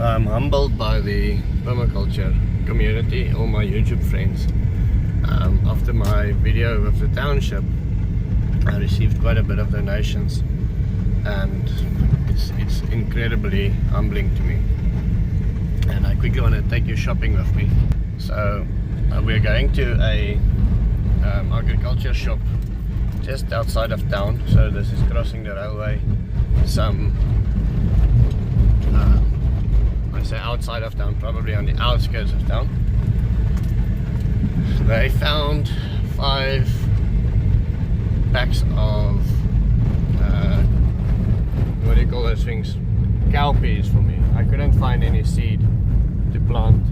So I'm humbled by the permaculture community, all my YouTube friends. After my video of the township, I received quite a bit of donations, and it's incredibly humbling to me. And I quickly want to take you shopping with me. So we're going to a agriculture shop just outside of town. So this is crossing the railway. I say outside of town, probably on the outskirts of town. They found 5 packs of what do you call those things? Cowpeas for me. I couldn't find any seed to plant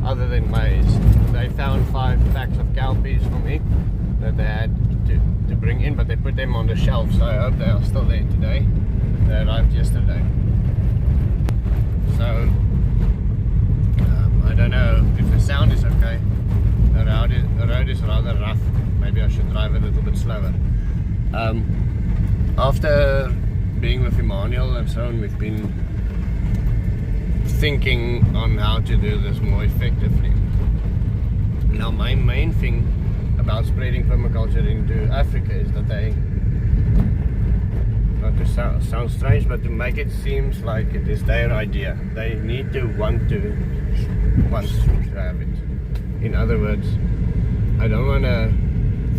other than maize. They found 5 packs of cowpeas for me that they had to bring in, but they put them on the shelf, so I hope they are still there today. They arrived yesterday. So I don't know if the sound is okay. The road is rather rough. Maybe I should drive a little bit slower. After being with Emmanuel and so on, we've been thinking on how to do this more effectively. Now, my main thing about spreading permaculture into Africa is that they, not to sound strange, but to make it seems like it is their idea. They need to want to have it. In other words, I don't want to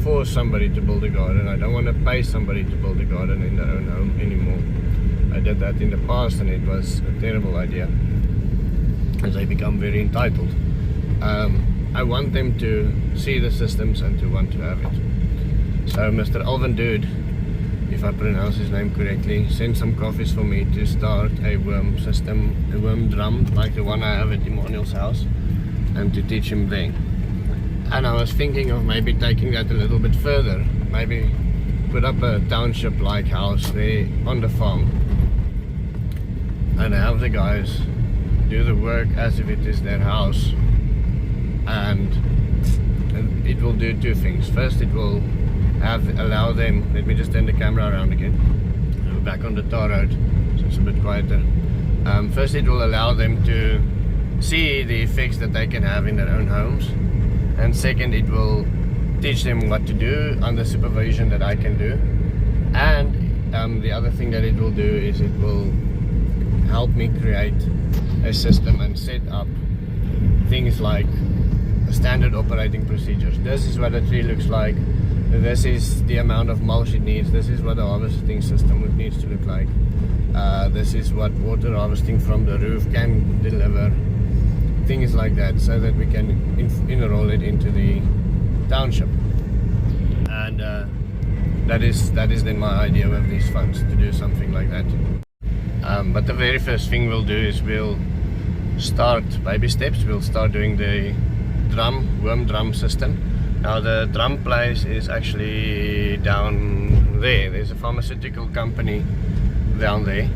force somebody to build a garden. I don't want to pay somebody to build a garden in their own home anymore. I did that in the past and it was a terrible idea, as they become very entitled. I want them to see the systems and to want to have it. So Mr. Alvin Dude, if I pronounce his name correctly, sent some coffees for me to start a worm system, a worm drum like the one I have at Emmanuel's house, and to teach him there. And I was thinking of maybe taking that a little bit further, maybe put up a township like house there on the farm and have the guys do the work as if it is their house. And it will do 2 things. First, it will allow them, let me just turn the camera around again. We're back on the tar road, so it's a bit quieter. First, it will allow them to see the effects that they can have in their own homes. And second, it will teach them what to do under supervision that I can do. And the other thing that it will do is it will help me create a system and set up things like standard operating procedures. This is what a tree looks like. This is the amount of mulch it needs. This is what a harvesting system needs to look like. This is what water harvesting from the roof can deliver. Things like that, so that we can enroll it into the township. And that is then my idea with these funds, to do something like that. But the very first thing we'll do is we'll start baby steps. We'll start doing the worm drum system. Now the drum place is actually down there. There's a pharmaceutical company down there,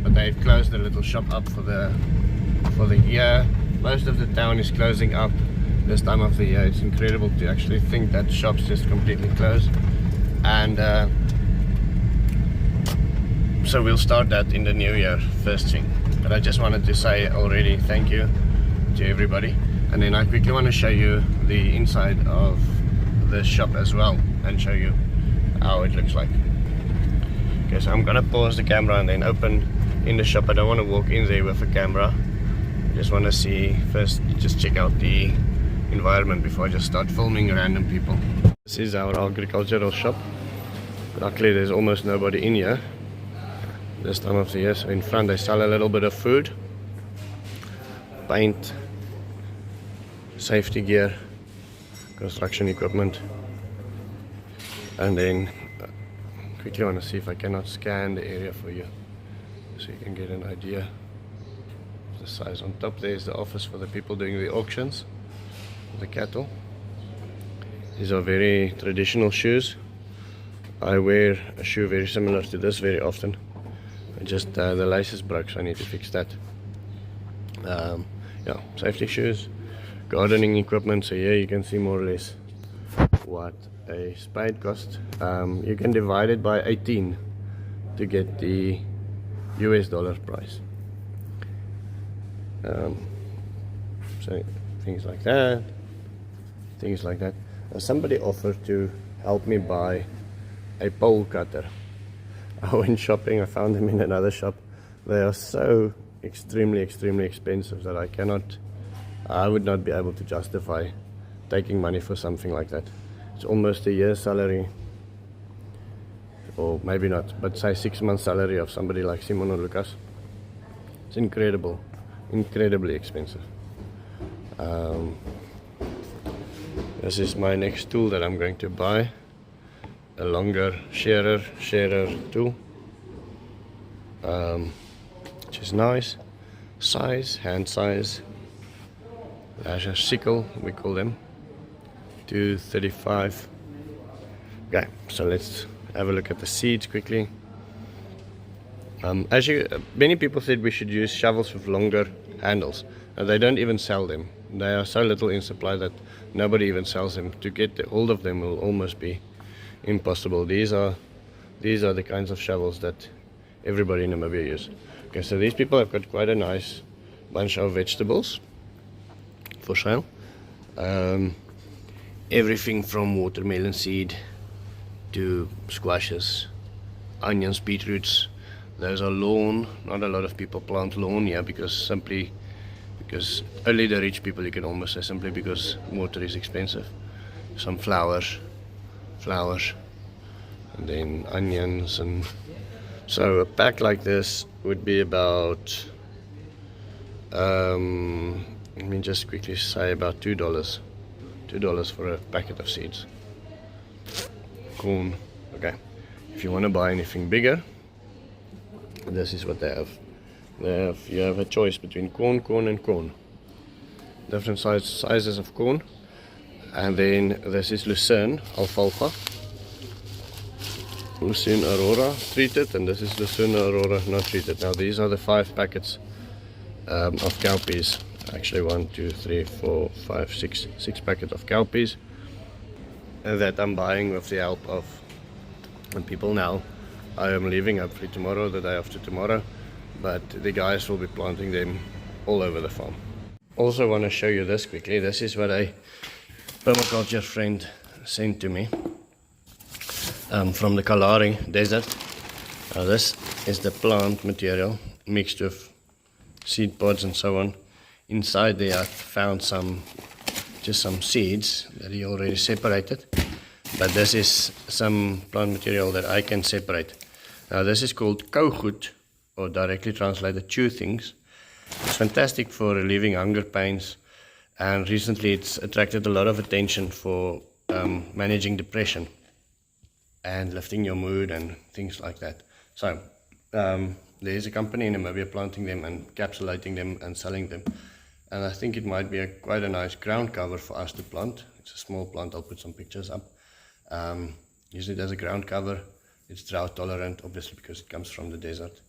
but they've closed the little shop up for the year. Most of the town is closing up this time of the year. It's incredible to actually think that shops just completely closed. And so we'll start that in the new year, first thing. But I just wanted to say already thank you to everybody. And then I quickly want to show you the inside of the shop as well, and show you how it looks like. Okay, so I'm gonna pause the camera and then open in the shop. I don't want to walk in there with a camera. I just want to see first, just check out the environment before I just start filming random people. This is our agricultural shop. Luckily there's almost nobody in here this time of the year. So in front they sell a little bit of food, paint, safety gear, construction equipment, and then quickly want to see if I cannot scan the area for you so you can get an idea of the size. On top there is the office for the people doing the auctions, the cattle. These are very traditional shoes. I wear a shoe very similar to this very often. Just the laces broke, so I need to fix that. Yeah, safety shoes, gardening equipment. So here you can see more or less what a spade costs. You can divide it by 18 to get the US dollar price. So things like that, somebody offered to help me buy a pole cutter. I went shopping, I found them in another shop. They are so extremely expensive that I would not be able to justify taking money for something like that. It's almost a year's salary, or maybe not, but say 6 months salary of somebody like Simon or Lucas. It's incredibly expensive. This is my next tool that I'm going to buy, a longer shearer tool, which is nice, hand size, a sickle we call them, 235. Okay, so let's have a look at the seeds quickly. Many people said we should use shovels with longer handles. They don't even sell them. They are so little in supply that nobody even sells them. To get hold of them will almost be impossible. These are the kinds of shovels that everybody in Namibia use. Okay, so these people have got quite a nice bunch of vegetables for sale. Everything from watermelon seed to squashes, onions, beetroots. There's a lawn. Not a lot of people plant lawn here because only the rich people, you can almost say, simply because water is expensive. Some flowers, and then onions. And so a pack like this would be about, let me just quickly say, about $2 for a packet of seeds. Corn. Okay, if you want to buy anything bigger, this is what they have. You have a choice between corn and corn. Different sizes of corn. And then this is Lucerne, alfalfa. Lucerne Aurora treated, and this is Lucerne Aurora not treated. Now these are the 5 packets of cowpeas. Actually 1, 2, 3, 4, 5, 6 packets of cowpeas that I'm buying with the help of people now. I am leaving hopefully tomorrow, the day after tomorrow, but the guys will be planting them all over the farm. Also want to show you this quickly. This is what a permaculture friend sent to me from the Kalahari desert. This is the plant material mixed with seed pods and so on. Inside there I found just some seeds that he already separated, but this is some plant material that I can separate. Now this is called kougoed, or directly translated chew things. It's fantastic for relieving hunger pains, and recently it's attracted a lot of attention for managing depression and lifting your mood and things like that. So there is a company in Namibia planting them and encapsulating them and selling them, and I think it might be quite a nice ground cover for us to plant. It's a small plant. I'll put some pictures up. Use it as a ground cover. It's drought tolerant, obviously, because it comes from the desert,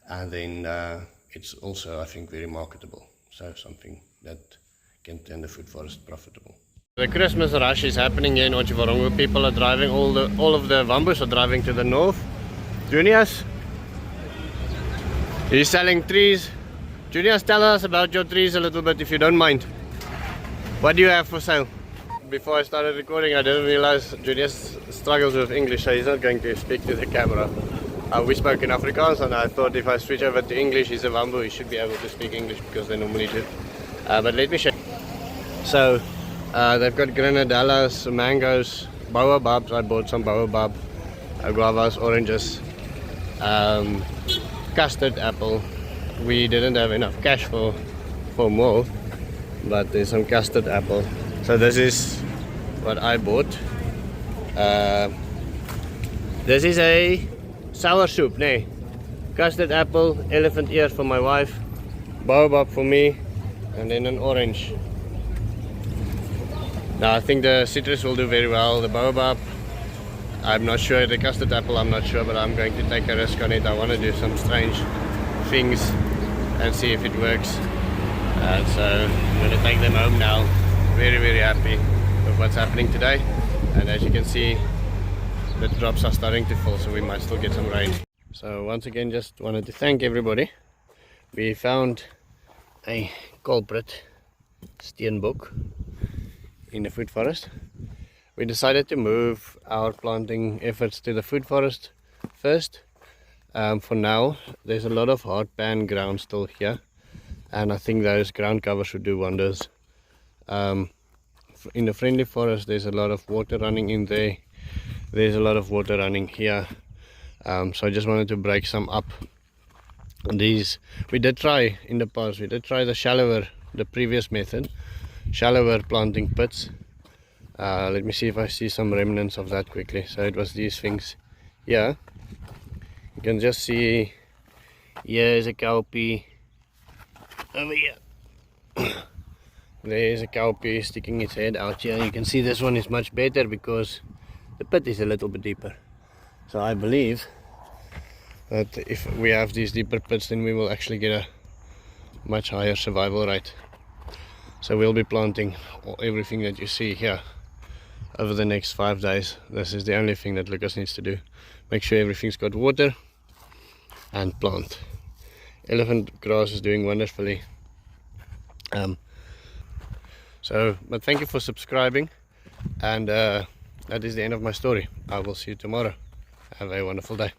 and then it's also, I think, very marketable. So something that can turn the food forest profitable. The Christmas rush is happening here in Otjiwarongo. People are driving, all of the Wambus are driving to the north. Junius, he's selling trees. Junius, tell us about your trees a little bit, if you don't mind. What do you have for sale? Before I started recording, I didn't realize Junius struggles with English, so he's not going to speak to the camera. We spoke in Afrikaans, and I thought if I switch over to English, he's a Wambu, he should be able to speak English because they normally do. But let me show you. So, they've got grenadillas, mangoes, baobabs. I bought some baobab, guavas, oranges, custard apple. We didn't have enough cash for more, but there's some custard apple. So this is what I bought. This is a sour soup, custard apple, elephant ear for my wife, baobab for me, and then an orange. Now I think the citrus will do very well. The baobab, I'm not sure. The custard apple, I'm not sure, but I'm going to take a risk on it. I want to do some strange things and see if it works. So I'm going to take them home now. Very happy with what's happening today, and as you can see, the drops are starting to fall, so we might still get some rain. So once again, just wanted to thank everybody. We found a culprit steenbok in the food forest. We decided to move our planting efforts to the food forest first. For now, there's a lot of hardpan ground still here, and I think those ground covers would do wonders. In the friendly forest, there's a lot of water running in there. There's a lot of water running here. So I just wanted to break some up. These we did try in the past. We did try the previous method, shallower planting pits. Let me see if I see some remnants of that quickly. So it was these things here. You can just see here is a cowpea. Over here there is a cowpea sticking its head out here. You can see this one is much better because the pit is a little bit deeper. So I believe that if we have these deeper pits, then we will actually get a much higher survival rate. So we'll be planting everything that you see here over the next 5 days. This is the only thing that Lucas needs to do. Make sure everything's got water and plant. Elephant grass is doing wonderfully. But thank you for subscribing, and that is the end of my story. I will see you tomorrow. Have a wonderful day.